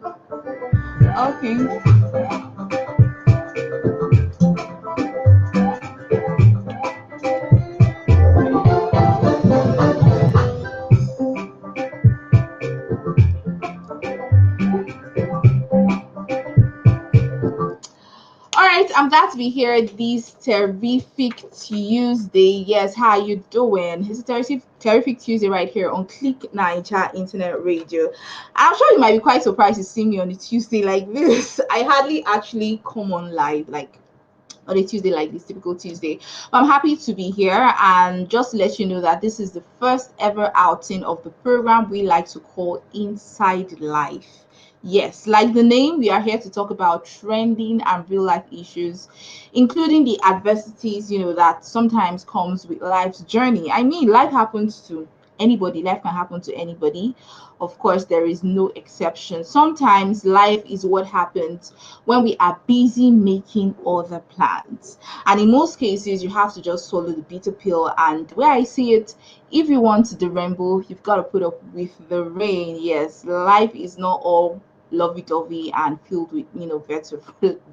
Okay. All right, I'm glad to be here this terrific Tuesday. Yes, how you doing? It's a terrific Tuesday right here on Click Naija Internet Radio. I'm sure you might be quite surprised to see me on a Tuesday like this. I hardly actually come on live like on a Tuesday like this, typical Tuesday. But I'm happy to be here and just to let you know that this is the first ever outing of the program we like to call Inside Life. Yes, like the name, we are here to talk about trending and real life issues, including the adversities, that sometimes comes with life's journey. I mean, life happens to anybody, life can happen to anybody. Of course, there is no exception. Sometimes life is what happens when we are busy making other plans. And in most cases, you have to just swallow the bitter pill. And where I see it, if you want the rainbow, you've got to put up with the rain. Yes, life is not all lovey-dovey and filled with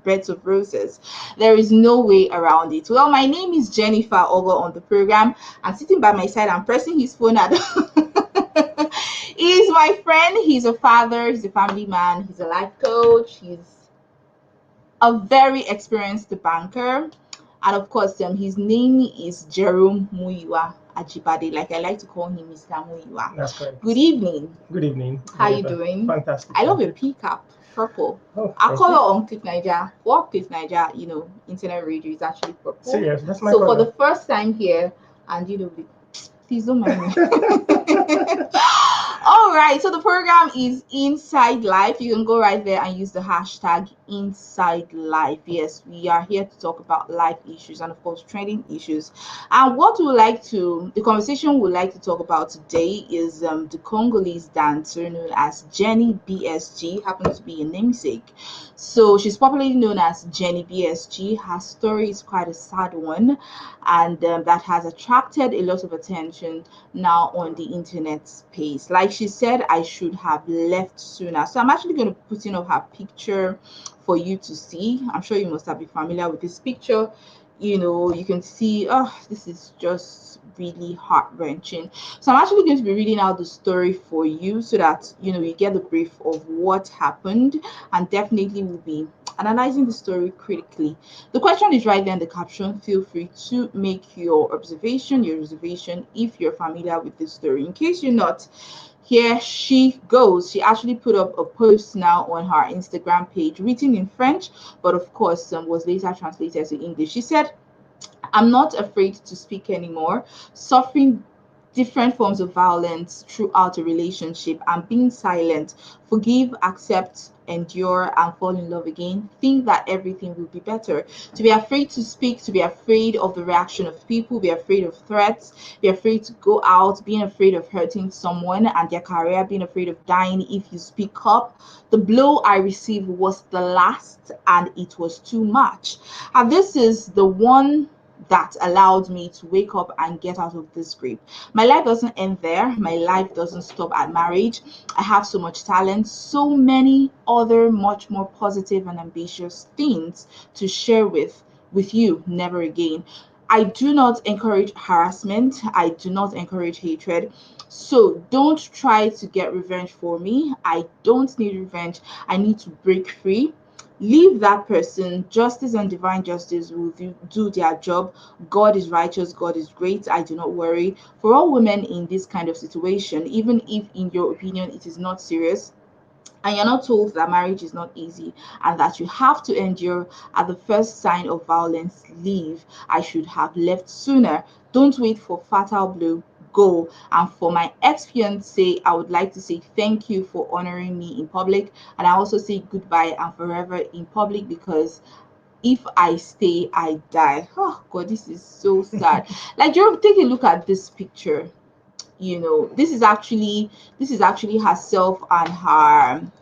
beds of roses. There is no way around it. Well, my name is Jennifer Ogo on the program, and sitting by my side and pressing his phone at he's my friend. He's a father, he's a family man, he's a life coach, he's a very experienced banker. And of course, his name is Jerome Muiwa Ajibade. Like I like to call him Mr. Muiwa. That's correct. Good evening. Good evening. How you Jennifer. doing? Fantastic. I love thank your you. peacock, purple. Oh, Our thank color you. on Click Niger, what Click Niger, internet radio is actually purple. Serious, that's my So for the color. first time here, and please don't mind me. All right, so the program is Inside Life. You can go right there and use the hashtag Inside Life. Yes, we are here to talk about life issues and, of course, trending issues. And the conversation we would like to talk about today is the Congolese dancer known as Jeny BSG, happens to be a namesake. So she's popularly known as Jeny BSG. Her story is quite a sad one, and that has attracted a lot of attention now on the internet space. Like she said, I should have left sooner. So I'm actually going to put in of her picture for you to see. I'm sure you must have been familiar with this picture. You can see, oh, this is just really heart wrenching. So I'm actually going to be reading out the story for you so that you get the brief of what happened, and definitely will be analyzing the story critically. The question is right there in the caption. Feel free to make your reservation if you're familiar with this story. In case you're not, here she goes. She actually put up a post now on her Instagram page written in French, but of course was later translated to English. She said, I'm not afraid to speak anymore. Suffering different forms of violence throughout a relationship and being silent, forgive, accept, endure, and fall in love again. Think that everything will be better. To be afraid to speak, to be afraid of the reaction of people, be afraid of threats, be afraid to go out, being afraid of hurting someone and their career, being afraid of dying if you speak up. The blow I received was the last, and it was too much. And this is the one that allowed me to wake up and get out of this grip. My life doesn't end there. My life doesn't stop at marriage. I have so much talent, so many other much more positive and ambitious things to share with you. Never again. I do not encourage harassment. I do not encourage hatred. So don't try to get revenge for me. I don't need revenge. I need to break free. Leave that person. Justice and divine justice will do their job. God is righteous. God is great. I do not worry. For all women in this kind of situation, even if in your opinion it is not serious, and you're not told that marriage is not easy and that you have to endure at the first sign of violence, leave. I should have left sooner. Don't wait for fatal blow. Go. And for my ex-fiancé, I would like to say thank you for honoring me in public, and I also say goodbye and forever in public, because if I stay, I die. Oh God, this is so sad. Like, Jerome, take a look at this picture. This is actually herself and her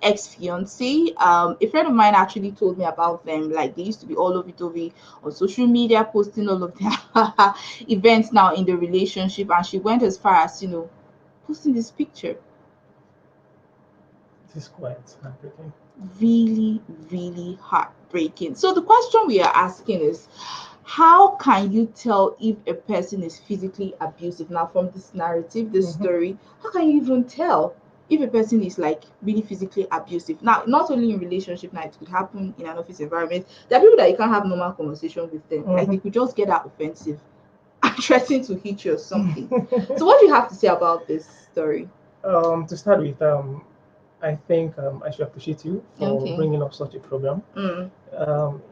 ex-fiance. A friend of mine actually told me about them. Like, they used to be all over it on social media, posting all of their events now in the relationship, and she went as far as posting this picture. It is quite heartbreaking. Really, really heartbreaking. So the question we are asking is, how can you tell if a person is physically abusive? Now, from this narrative, this story, how can you even tell if a person is like really physically abusive? Now, not only in relationship, now it could happen in an office environment. There are people that you can't have normal conversation with them. Like they could just get that offensive and threaten to hit you or something. So what do you have to say about this story? To start with, I think I should appreciate you for bringing up such a program.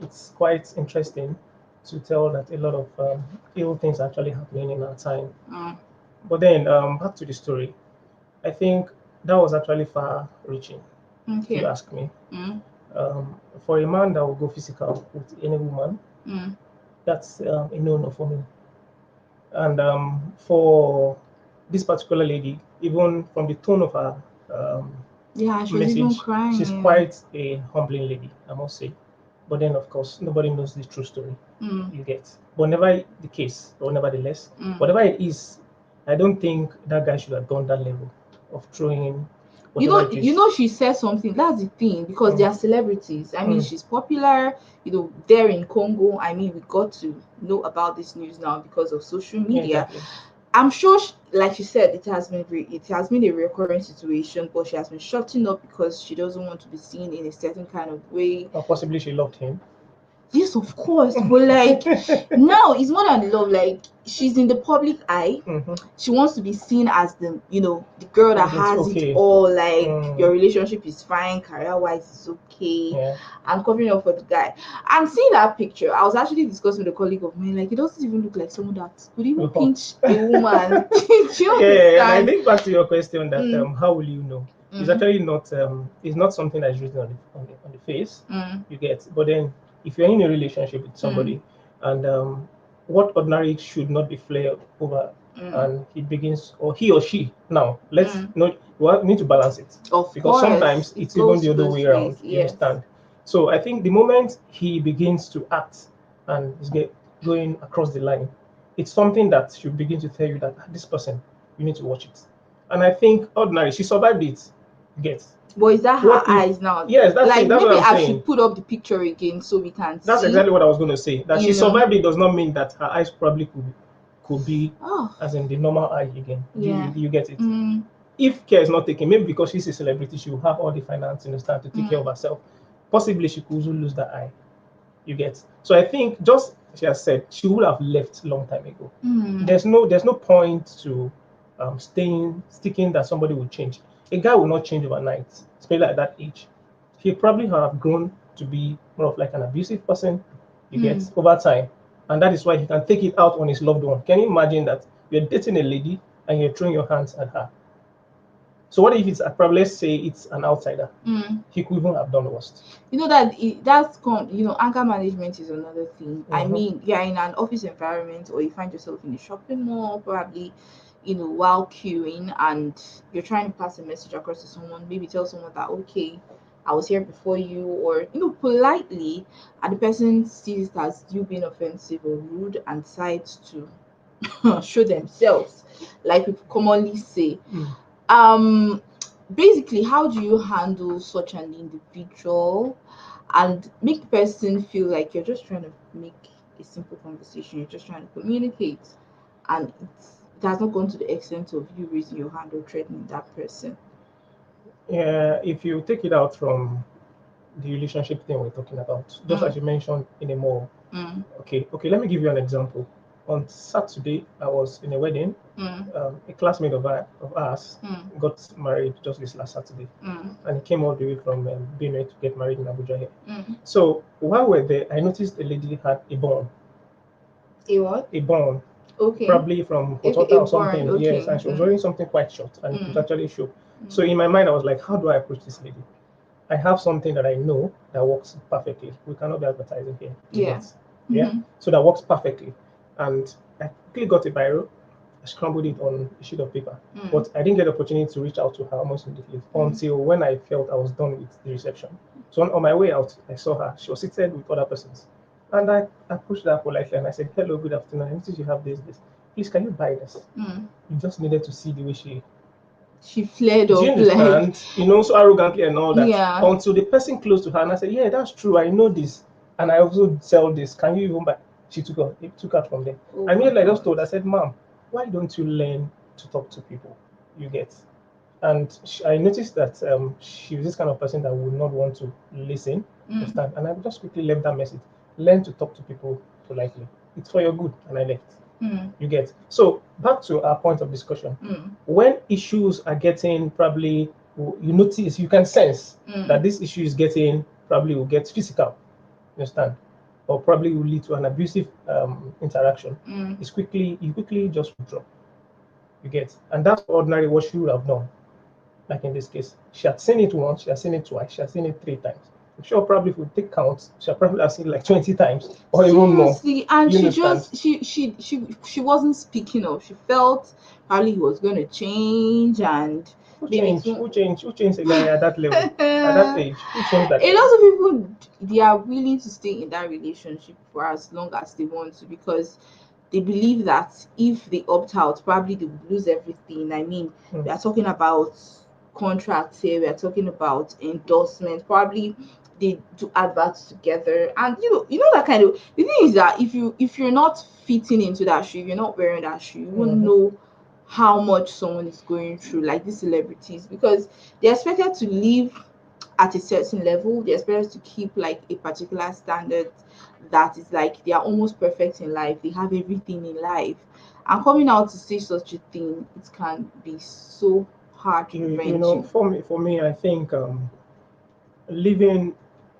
It's quite interesting to tell that a lot of ill things are actually happening in our time. But then, back to the story, I think that was actually far-reaching, if you ask me. For a man that will go physical with any woman, that's a no-no for me. And for this particular lady, even from the tone of her Yeah, she was even message, crying. she's quite a humbling lady, I must say. But then, of course, nobody knows the true story. You get. But never the case, or nevertheless, whatever it is, I don't think that guy should have gone that level of throwing whatever it is. You know, she said something. That's the thing, because they are celebrities. I mean, she's popular. You know, there in Congo. I mean, we got to know about this news now because of social media. Exactly. I'm sure, like she said, it has been a recurring situation, but she has been shutting up because she doesn't want to be seen in a certain kind of way. Or possibly she loved him. Yes, of course, but like now it's more than love. Like she's in the public eye. She wants to be seen as the the girl that has it all. Like your relationship is fine, career wise is okay, and covering up for the guy. And seeing that picture, I was actually discussing with a colleague of mine. Like it doesn't even look like someone that could even pinch a woman. Yeah, and I think back to your question that how will you know? It's actually not it's not something that's written on the face. You get, but then if you're in a relationship with somebody and what ordinary should not be flared over and he begins or he or she now let's not we need to balance it because sometimes it's even the other way around. You understand? So I think the moment he begins to act and is going across the line, it's something that should begin to tell you that this person, you need to watch it. And I think ordinary, she survived it. Get. But is that her eyes now? Yes, that's like it. That's maybe what I'm I saying. should put up the picture again so we can That's see. exactly what I was going to say. That she survived it does not mean that her eyes probably could be as in the normal eye again. Do you get it? If care is not taken, maybe because she's a celebrity, she will have all the finance in the start to take care of herself. Possibly she could also lose that eye. You get. So I think just she has said she would have left a long time ago. There's no point to sticking that somebody will change. A guy will not change overnight, especially at that age. He probably have grown to be more of like an abusive person. You get over time, and that is why he can take it out on his loved one. Can you imagine that you're dating a lady and you're throwing your hands at her? So what if it's probably, let's say it's an outsider? He could even have done worse. You know that anger management is another thing. I mean, you're in an office environment or you find yourself in a shopping mall, probably, while queuing, and you're trying to pass a message across to someone, maybe tell someone that, okay, I was here before you, or politely, and the person sees it as you being offensive or rude and decides to show themselves, like we commonly say. Basically, how do you handle such an individual and make the person feel like you're just trying to make a simple conversation, you're just trying to communicate, and it has not gone to the extent of you raising your hand or threatening that person? Yeah, if you take it out from the relationship thing we're talking about, just as you mentioned in a mall. Okay, let me give you an example. On Saturday, I was in a wedding. A classmate of ours got married just this last Saturday, and he came all the way from Benue to get married in Abuja here. So while we're there, I noticed a lady had a bone. A what? A bone. Okay. Probably from Hotota or something. Okay. Yes, and she was wearing something quite short, and it actually showed. So in my mind, I was like, how do I approach this lady? I have something that I know that works perfectly. We cannot be advertising here. Yeah. So that works perfectly. And I quickly got a biro, I scrambled it on a sheet of paper. But I didn't get the opportunity to reach out to her almost immediately until when I felt I was done with the reception. So on my way out, I saw her. She was seated with other persons. And I approached her politely and I said, hello, good afternoon. I noticed you have this. Please, can you buy this? You just needed to see the way she she flared Do you up, understand? like, You know, so arrogantly and all that. yeah. Until the person close to her and I said, yeah, that's true. I know this. And I also sell this. Can you even buy? She took out. It took out from there. Oh I immediately my just God. told her, I said, Mom, why don't you learn to talk to people? You get. And I noticed that she was this kind of person that would not want to listen, understand. And I just quickly left that message. Learn to talk to people politely. It's for your good. And I left. You get. So back to our point of discussion. When issues are getting probably, you notice, you can sense that this issue is getting, probably will get physical, you understand, or probably will lead to an abusive interaction. You quickly just withdraw. You get. And that's ordinary what she would have done. Like in this case, she had seen it once, she had seen it twice, she had seen it 3 times. I'm sure probably if we take counts, she had probably have seen it like 20 times or even more. Seriously, and You she understand? just she wasn't speaking up. She felt probably he was going to change, and Who maybe changed? Who changed? Who changed a guy at that level, at that age? Who changed that a guy? lot of people, they are willing to stay in that relationship for as long as they want to, because they believe that if they opt out, probably they would lose everything. I mean, we are talking about contracts here, we are talking about endorsements, probably they do adverts together, and you know that kind of, the thing is that if you're not fitting into that shoe, if you're not wearing that shoe, you won't know how much someone is going through, like these celebrities, because they're expected to live at a certain level. They're expected to keep like a particular standard that is like they are almost perfect in life. They have everything in life. And coming out to say such a thing, it can be so heart You know, wrenching. for me, I think living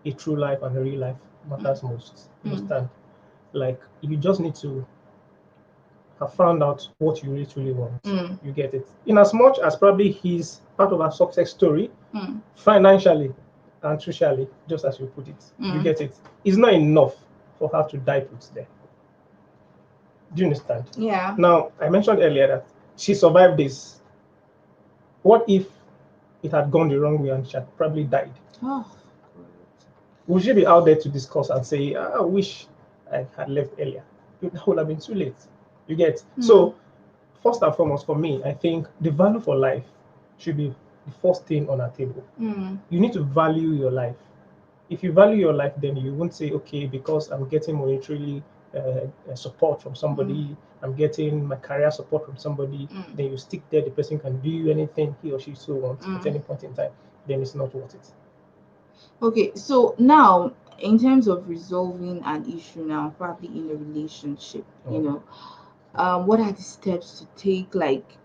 a true life and a real life matters most. You understand? Like you just need to have found out what you really truly want. You get it. In as much as probably he's part of a success story, financially and socially, just as you put it, you get it. It's not enough for her to die put there. Do you understand? Yeah. Now, I mentioned earlier that she survived this. What if it had gone the wrong way and she had probably died? Oh, Would she be out there to discuss and say, I wish I had left earlier? That would have been too late. You get. So first and foremost, for me, I think the value for life should be the first thing on our table. You need to value your life. If you value your life, then you won't say, okay, because I'm getting monetarily support from somebody, I'm getting my career support from somebody, then you stick there, the person can do anything he or she so wants at any point in time, then it's not worth it. Okay, so now in terms of resolving an issue now, probably in a relationship, what are the steps to take? Like,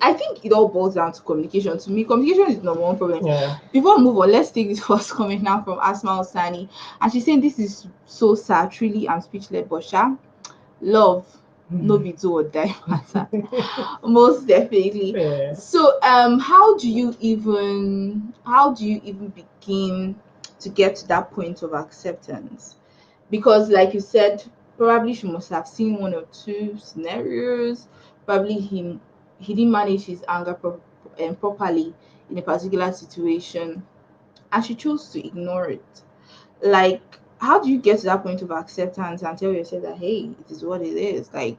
I think it all boils down to communication. To me, communication is number one problem. Yeah. Before we move on, let's take this first comment now from Asma Osani. And she's saying, this is so sad, truly, I'm speechless, but love, no be do or die matter. Most definitely. Yeah. So how do you even begin to get to that point of acceptance? Because like you said, probably she must have seen one or two scenarios. Probably he didn't manage his anger properly in a particular situation, and she chose to ignore it. Like, how do you get to that point of acceptance and tell yourself that, hey, it is what it is? Like,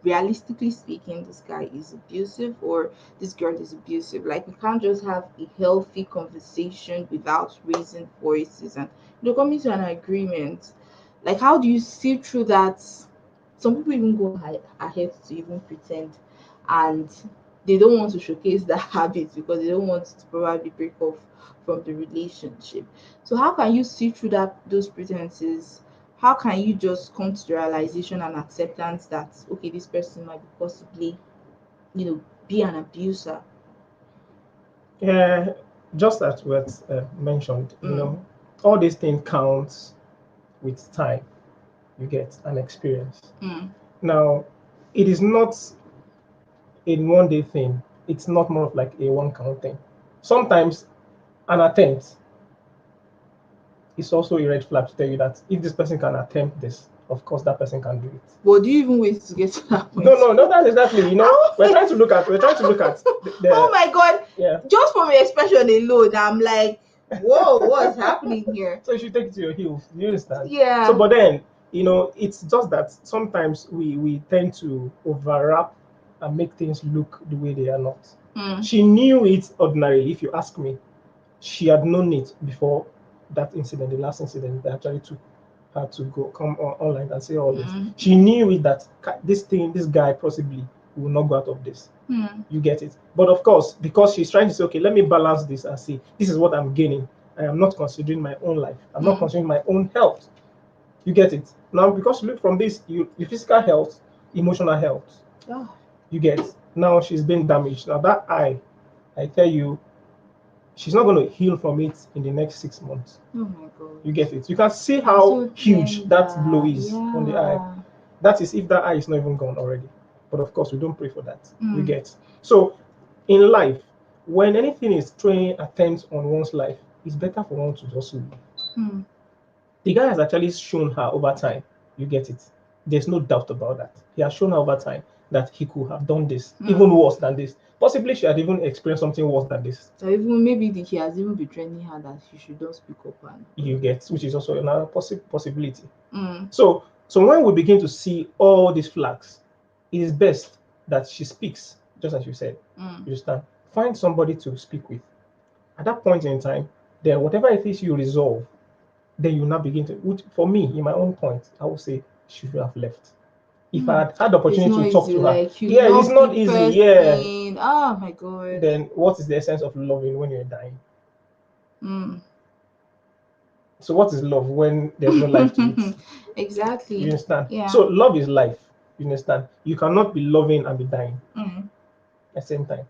realistically speaking, this guy is abusive or this girl is abusive. Like, you can't just have a healthy conversation without raising voices and coming to an agreement. Like, how do you see through that? Some people even go ahead to even pretend, and they don't want to showcase that habit because they don't want to probably break off from the relationship. So how can you see through those pretenses? How can you just come to the realization and acceptance that, okay, this person might be possibly be an abuser? Yeah, just as was mentioned, all these things counts with time. You get an experience. Now, it is not a one day thing. It's not more of like a one count thing. Sometimes an attempt is also a red flag to tell you that if this person can attempt this, of course that person can do it. But do you even wait to get to that point? No, that's exactly. We're trying to look at the oh my God. Yeah. Just from your expression alone, I'm like, whoa, what's happening here? So you should take it to your heels. You understand? Yeah. So, but then, it's just that sometimes we tend to overwrap and make things look the way they are not. She knew it ordinarily. If you ask me, she had known it before that incident, the last incident that actually took her to come online and say all this. She knew it that this guy possibly will not go out of this. You get it? But of course, because she's trying to say, okay, let me balance this and see, this is what I'm gaining. I am not considering my own life. I'm not considering my own health. You get it? Now, because you look from this, your physical health, emotional health. Oh. You get it? Now she's been damaged. Now that I tell you, she's not going to heal from it in the next 6 months. Oh my God. You get it? You can see how huge that blow is on the eye. That is if that eye is not even gone already. But of course, we don't pray for that. You get. So in life, when anything is throwing attempts on one's life, it's better for one to just leave. The guy has actually shown her over time. You get it? There's no doubt about that. He has shown her over time that he could have done this, even worse than this. Possibly she had even experienced something worse than this. So even maybe he has even been training her that she should not speak up. And you get, which is also another possibility. So when we begin to see all these flags, it is best that she speaks, just as you said. You understand? Find somebody to speak with. At that point in time, then whatever it is you resolve, then you now begin to. Which, for me, in my own point, I would say she should have left. If I had the opportunity to talk to her, it's not easy. Oh my God. Then what is the essence of loving when you're dying? So what is love when there's no life to it? Exactly. You understand? Yeah. So love is life. You understand? You cannot be loving and be dying at the same time.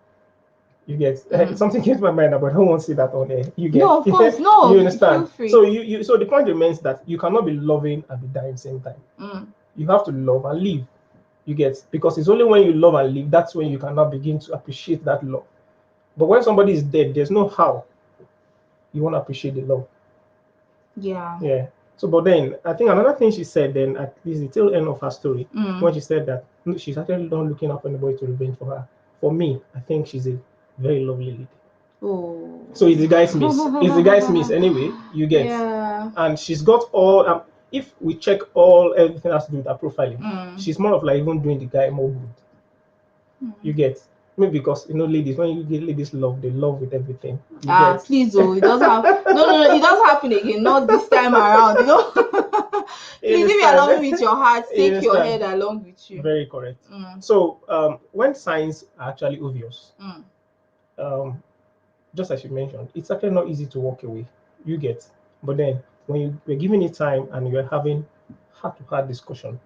You get something came to my mind, but I don't want to say that on air. You get? No, of course, no. You understand? So so the point remains that you cannot be loving and be dying at the same time. You have to love and live. You get? Because it's only when you love and live that's when you cannot begin to appreciate that love. But when somebody is dead, there's no how you want to appreciate the love. Yeah. Yeah. So, but then I think another thing she said then at least the tail end of her story when she said that she's actually not looking up for anybody to revenge for her. For me, I think she's a very lovely lady. Oh. So it's the guy's miss. It's the guy's miss anyway. You get. Yeah. And she's got all. If we check everything has to do with her profiling, she's more of like even doing the guy more good. You get. Maybe because ladies, when you get ladies love, they love with everything. Please, it does happen. No, it does happen again. Not this time around. Please, if you are loving with your heart, take your head along with you. Very correct. So, when signs are actually obvious, just as you mentioned, it's actually not easy to walk away. You get, but then when you're giving it time and you're having heart-to-heart discussion,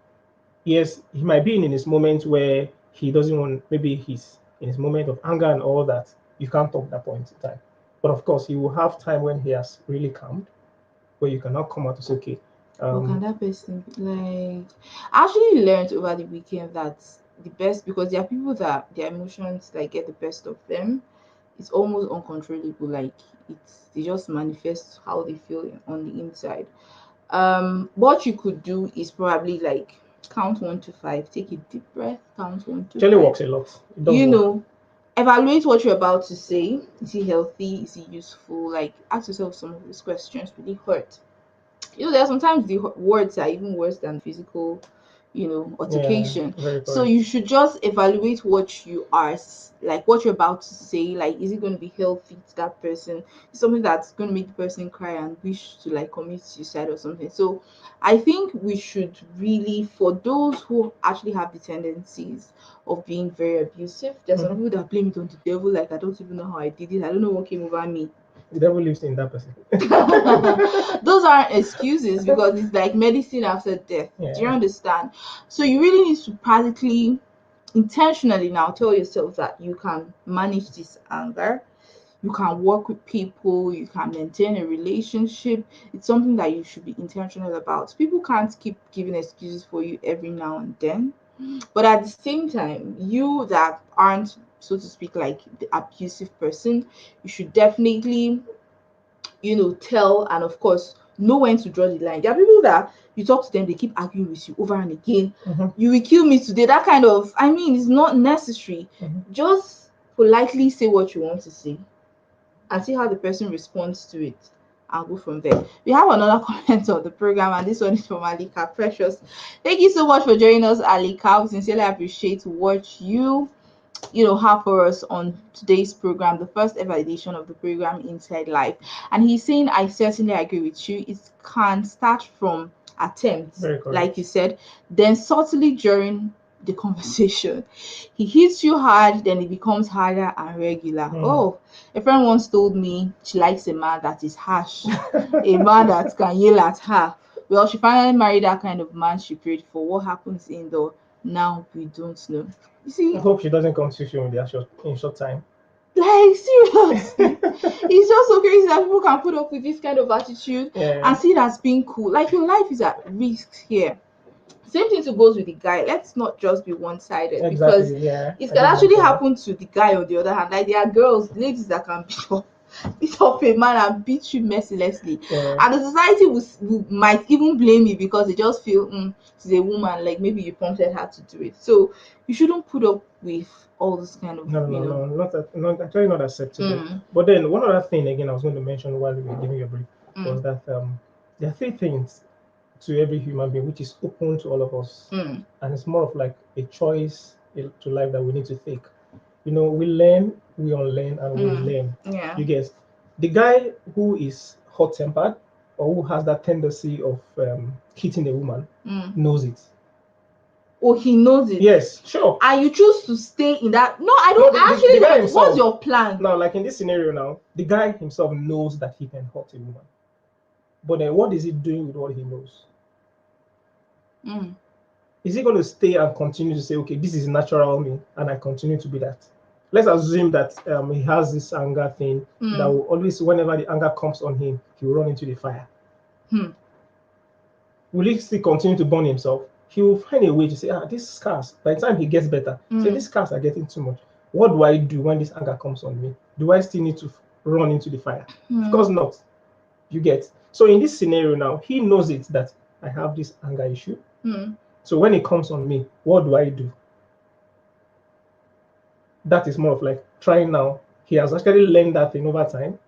yes, he might be in his moment where he doesn't want. Maybe he's in his moment of anger and all that, you can't talk that point in time. But of course, he will have time when he has really calmed, where you cannot come out to say, okay. What can that person like? I actually learned over the weekend that the best, because there are people that their emotions like get the best of them. It's almost uncontrollable. Like they just manifest how they feel on the inside. What you could do is probably like count 1 to 5, take a deep breath, count 1 to 5. Actually works a lot. Evaluate what you're about to say. Is it healthy? Is it useful? Like ask yourself some of these questions really hurt. There are sometimes the words are even worse than physical, altercation. So you should just evaluate what you are like, what you're about to say. Like, is it going to be healthy to that person? Is something that's going to make the person cry and wish to like commit suicide or something? So I think we should really, for those who actually have the tendencies of being very abusive, there's some people that blame it on the devil. Like, I don't even know how I did it. I don't know what came over me. The devil lives in that person. Those aren't excuses, because it's like medicine after death. Yeah. Do you understand? So you really need to practically, intentionally now tell yourself that you can manage this anger. You can work with people. You can maintain a relationship. It's something that you should be intentional about. People can't keep giving excuses for you every now and then. But at the same time, you that aren't, so to speak, like the abusive person, you should definitely, tell, and of course know when to draw the line. There are people that you talk to them, they keep arguing with you over and again. You will kill me today. That kind of, it's not necessary. Just politely say what you want to say and see how the person responds to it, and go from there. We have another comment on the program, and this one is from Alika Precious. Thank you so much for joining us, Alika. We sincerely appreciate what you have for us on today's program, the first ever edition of the program Inside Life. And he's saying, I certainly agree with you. It can start from attempts, like you said, then subtly during the conversation. He hits you hard, then it becomes harder and regular. Oh, a friend once told me she likes a man that is harsh, a man that can yell at her. Well, she finally married that kind of man she prayed for. What happens indoor now, we don't know. You see, I hope she doesn't come to you in short time. Like, seriously. It's just so crazy that people can put up with this kind of attitude and see it as being cool. Like, your life is at risk here. Same thing goes with the guy. Let's not just be one-sided, because it can actually happen to the guy on the other hand. Like, there are ladies that can beat up a man and beat you mercilessly, and the society might even blame you because they just feel she's a woman, like maybe you prompted her to do it. So you shouldn't put up with all this kind of actually not acceptable. But then one other thing again I was going to mention while we were giving you a brief was that there are 3 things to every human being which is open to all of us, and it's more of like a choice to life that we need to take. We learn, we unlearn, and we learn. You get the guy who is hot-tempered or who has that tendency of hitting a woman knows it. Oh, he knows it. Yes, sure. And you choose to stay in that. No, I don't actually know. Himself, what's your plan? Now, like in this scenario now, the guy himself knows that he can hurt a woman. But then what is he doing with what he knows? Is he going to stay and continue to say, okay, this is natural me, and I continue to be that? Let's assume that he has this anger thing that will always, whenever the anger comes on him, he will run into the fire. Will he still continue to burn himself? He will find a way to say, these scars, by the time he gets better, say, these scars are getting too much. What do I do when this anger comes on me? Do I still need to run into the fire? Of course not. You get. So in this scenario now, he knows it that I have this anger issue. So when it comes on me, what do I do? That is more of like trying now. He has actually learned that thing over time.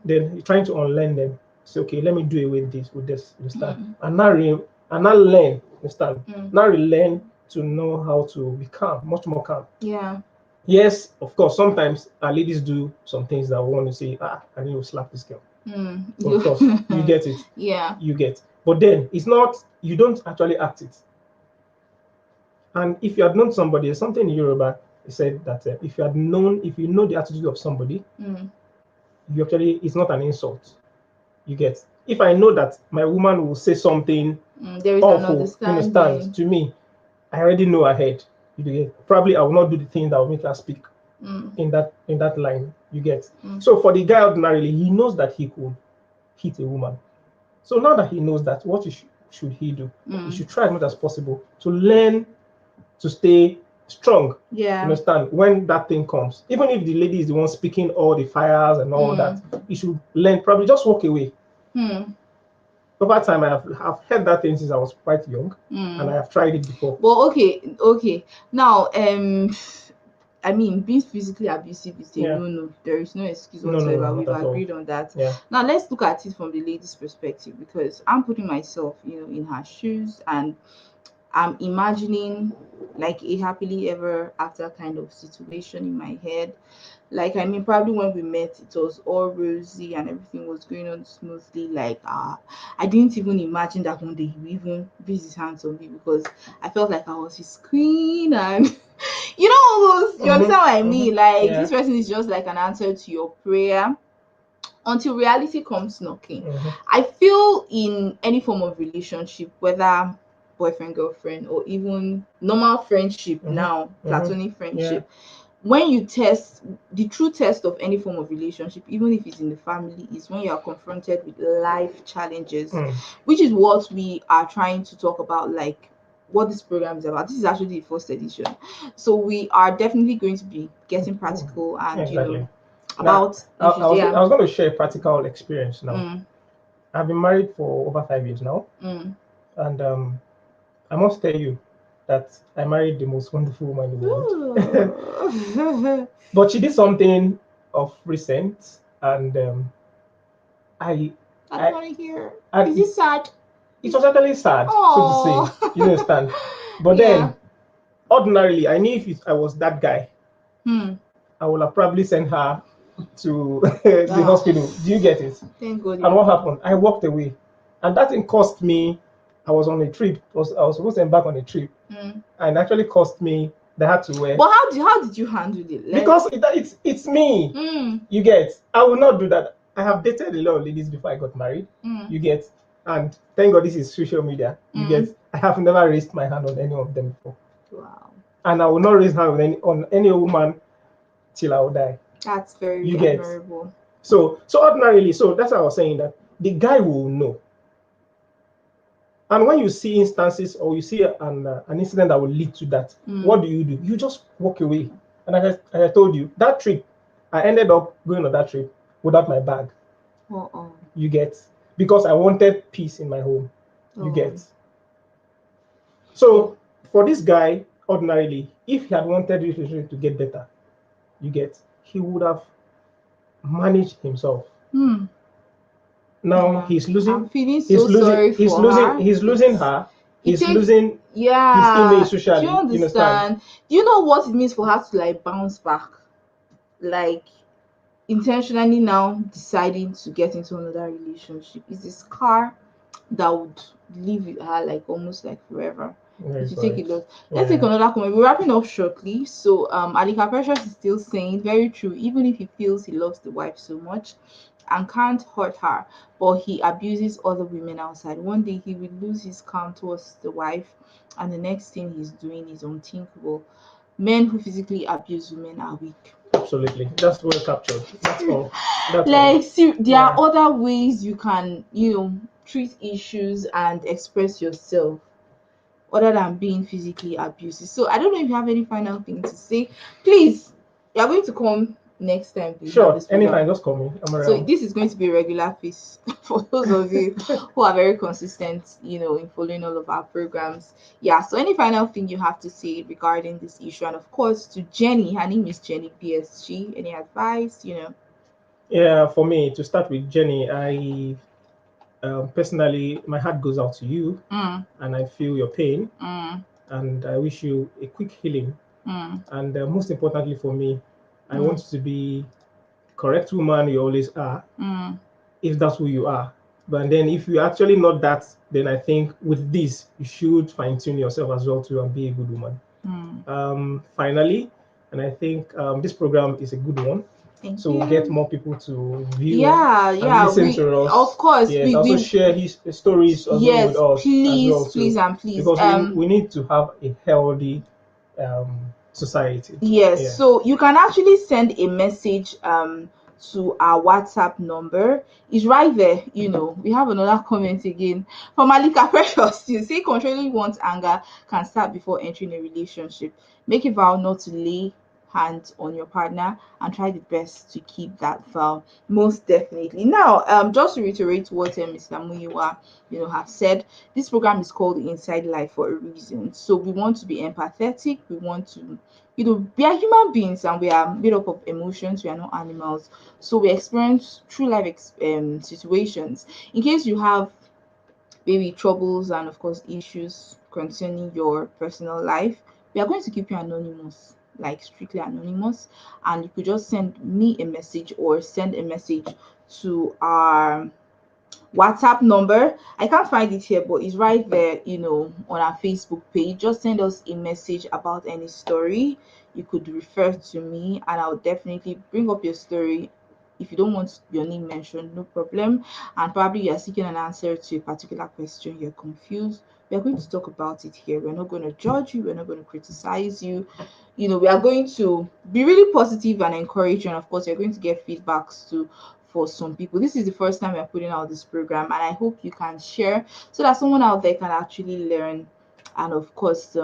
Then he's trying to unlearn them. Say, okay, let me do away with this, understand? And now learn, understand? Now relearn to know how to be calm, much more calm. Yes, of course, sometimes our ladies do some things that we want to say, I need to slap this girl. Of course, you get it. You get. But then it's not, you don't actually act it. And if you had known somebody, there's something in Yoruba, it said that if you know the attitude of somebody, you actually, it's not an insult. You get. If I know that my woman will say something there is awful, understand, to me, I already know ahead. You get. Probably I will not do the thing that will make her speak in that line. You get. So for the guy ordinarily, he knows that he could hit a woman. So now that he knows that, what should he do? He should try as much as possible to learn to stay strong. Understand? When that thing comes, even if the lady is the one speaking all the fires and all that, he should learn, probably just walk away. Over time, I have heard that thing since I was quite young, and I have tried it before. Well, okay. Now, I mean, being physically abusive is a no. There is no excuse whatsoever. No, we've agreed on that. Now, let's look at it from the lady's perspective, because I'm putting myself, in her shoes, and I'm imagining like a happily ever after kind of situation in my head. Like, I mean, probably when we met, it was all rosy and everything was going on smoothly. Like, I didn't even imagine that one day he would even raise his hands on me, because I felt like I was his queen, and almost, you understand what I mean? Like, this person is just like an answer to your prayer until reality comes knocking. I feel in any form of relationship, whether boyfriend, girlfriend, or even normal friendship now, platonic friendship, when you test, the true test of any form of relationship, even if it's in the family, is when you are confronted with life challenges, which is what we are trying to talk about, like what this program is about. This is actually the first edition, so we are definitely going to be getting practical and about I was going to share a practical experience now. I've been married for over 5 years now, and I must tell you that I married the most wonderful woman in the world. But she did something of recent, and I don't want to hear. Is it sad? It was actually sad, so to say. You understand? But then, ordinarily, I knew if I was that guy, I would have probably sent her to the hospital. Do you get it? Thank God. And what happened? I walked away, and that thing cost me. I was on a trip. I was supposed to embark on a trip, and actually cost me. They had to wear. But how did you handle it? Because it's me. You get. I will not do that. I have dated a lot of ladies before I got married. You get. And thank God this is social media. You get. I have never raised my hand on any of them before. Wow. And I will not raise hand on any woman till I will die. That's very admirable. So ordinarily, so that's why I was saying that the guy will know. And when you see instances or you see an incident that will lead to that, what do? You just walk away. And as I told you, that trip, I ended up going on that trip without my bag. You get, because I wanted peace in my home. You get. So for this guy, ordinarily, if he had wanted this relationship to get better, you get, he would have managed himself. Now he's losing. I'm feeling sorry he's for losing. her. He's losing her. He's losing. His image socially. Do you understand? Do you know what it means for her to like bounce back, like intentionally now deciding to get into another relationship? Is this scar that would live with her like almost like forever? If you take it, let's take another comment. We're wrapping up shortly. So Alika Precious is still saying, very true, even if he feels he loves the wife so much and can't hurt her, but he abuses other women outside, one day he will lose his calm towards the wife, and the next thing he's doing is unthinkable. Men who physically abuse women are weak. Absolutely, that's well captured. That's all. That's like all. See, there are other ways you can treat issues and express yourself other than being physically abusive. So I don't know if you have any final thing to say. Please, you are going to come next time. Please. Sure, anytime, just call me. I'm around. So this is going to be a regular piece for those of you who are very consistent, in following all of our programs. Yeah. So any final thing you have to say regarding this issue, and of course to Jeny, her name is Jeny BSG. Any advice? Yeah, for me to start with, Jeny, I. Personally, my heart goes out to you, and I feel your pain, and I wish you a quick healing. And most importantly for me, I want you to be correct woman you always are, if that's who you are. But then if you're actually not that, then I think with this, you should fine-tune yourself as well to be a good woman. Finally, and I think this program is a good one. So we'll get more people to view and listen to us. Of course. Yes, also share his stories as well with us. Please. Because we need to have a healthy society. Yes. So you can actually send a message to our WhatsApp number. It's right there. We have another comment again from Alika Precious. You say controlling one's anger can start before entering a relationship. Make a vow not to lay hands on your partner and try the best to keep that vow. Most definitely. Now, just to reiterate what Mr. Muyiwa have said, this program is called Inside Life for a reason. So we want to be empathetic, we want to we are human beings and we are made up of emotions. We are not animals, so we experience true life situations. In case you have maybe troubles and of course issues concerning your personal life, we are going to keep you anonymous, like strictly anonymous, and you could just send me a message or send a message to our WhatsApp number. I can't find it here, but it's right there, on our Facebook page. Just send us a message about any story. You could refer to me and I'll definitely bring up your story. If you don't want your name mentioned, no problem. And probably you're seeking an answer to a particular question, you're confused, we're going to talk about it here. We're not going to judge you, we're not going to criticize you. We are going to be really positive and encouraging. Of course, you're going to get feedbacks too for some people. This is the first time we're putting out this program, and I hope you can share so that someone out there can actually learn and of course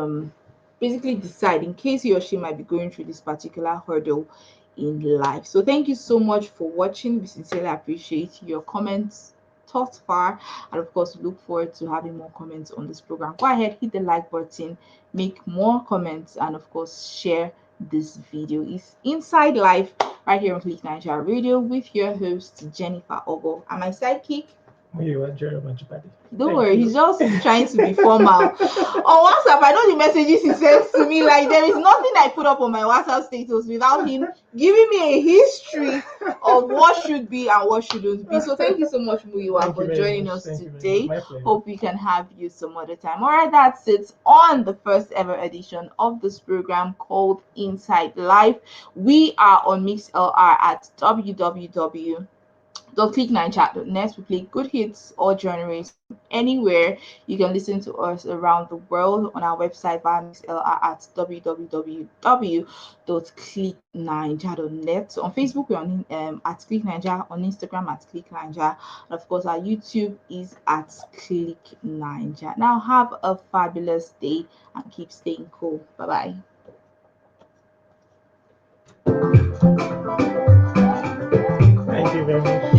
basically decide in case he or she might be going through this particular hurdle in life. So thank you so much for watching. We sincerely appreciate your comments thus far, and of course we look forward to having more comments on this program. Go ahead, hit the like button, make more comments, and of course share this video. It's Inside Life right here on Click Naija Radio with your host Jennifer Ogo and my sidekick You enjoy your buddy. Don't worry, he's just trying to be formal. On WhatsApp, I know the messages he sends to me. Like, there is nothing I put up on my WhatsApp status without him giving me a history of what should be and what shouldn't be. So thank you so much, Muyiwa, for joining us today. Hope we can have you some other time. All right, that's it on the first ever edition of this program called Inside Life. We are on MixLR at www.clicknineChat.net. We play good hits or genres anywhere. You can listen to us around the world on our website via MixLR at www.clicknineChat.net. On Facebook, we're on at Click Naija, on Instagram at Click Naija, and of course our YouTube is at Click Naija. Now have a fabulous day and keep staying cool. Bye-bye. Thank you very much.